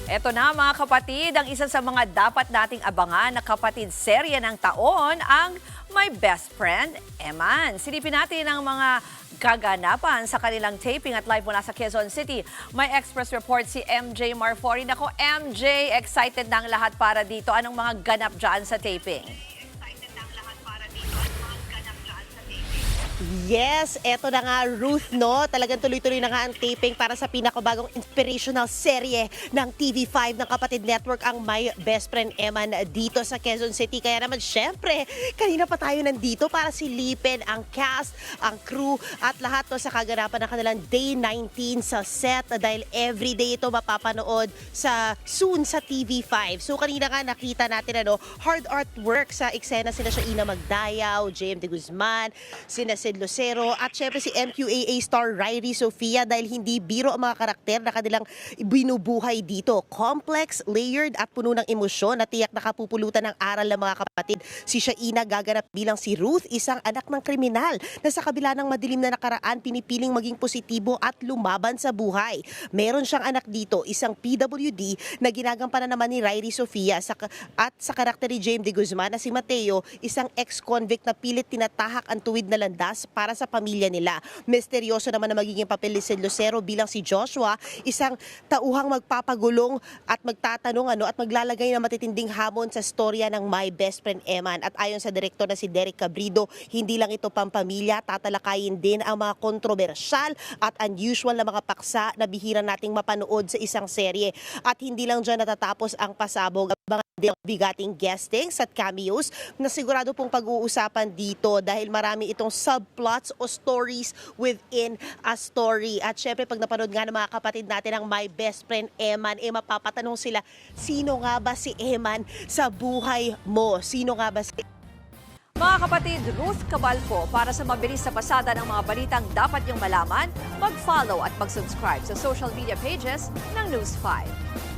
Eto na mga kapatid, ang isa sa mga dapat nating abangan na kapatid serye ng taon ang My Best Friend, Eman. Silipin natin ang mga kaganapan sa kanilang taping at live mula sa Quezon City. May Express report si MJ Marfori. Nako MJ, excited na ang lahat para dito. Anong mga ganap dyan sa taping? Yes, eto na nga Ruth, no? Talagang tuloy-tuloy na nga ang taping para sa pinakabagong inspirational serye ng TV5 ng Kapatid Network, ang My Best Friend Eman dito sa Quezon City. Kaya naman syempre, kanina pa tayo nandito para silipin ang cast, ang crew at lahat to sa kaganapan ng kanilang Day 19 sa set dahil everyday ito mapapanood soon sa TV5. So kanina nga nakita natin hard artwork sa eksena, sila siya Ina Magdayaw, JM De Guzman, sina Sid Lucero at syempre si MQAA star Ryrie Sofia dahil hindi biro ang mga karakter na kanilang binubuhay dito. Complex, layered at puno ng emosyon na tiyak nakapupulutan ng aral ng mga kapatid. Si Shaina gaganap bilang si Ruth, isang anak ng kriminal na sa kabila ng madilim na nakaraan pinipiling maging positibo at lumaban sa buhay. Meron siyang anak dito, isang PWD na ginagampanan naman ni Ryrie Sofia at sa karakter ni James De Guzman na si Mateo, isang ex-convict na pilit tinatahak ang tuwid na landas para sa pamilya nila. Misteryoso naman na magiging papel ni Sid Lucero bilang si Joshua, isang tauhang magpapagulong at magtatanong at maglalagay ng matitinding hamon sa storya ng My Best Friend Eman. At ayon sa direktor na si Derek Cabrido, hindi lang ito pampamilya, tatalakayin din ang mga kontrobersyal at unusual na mga paksa na bihira nating mapanood sa isang serye. At hindi lang dyan natatapos ang pasabog. Abangan din ang bigating guestings at cameos na sigurado pong pag-uusapan dito dahil marami itong subplots o stories within a story. At syempre pag napanood nga ng mga kapatid natin ang My Best Friend Eman, mapapatanong sila, sino nga ba si Eman sa buhay mo? Sino nga ba si Mga kapatid, Ruth Cabalco, para sa mabilis na pasada ng mga balitang dapat niyong malaman, mag-follow at mag-subscribe sa social media pages ng News 5.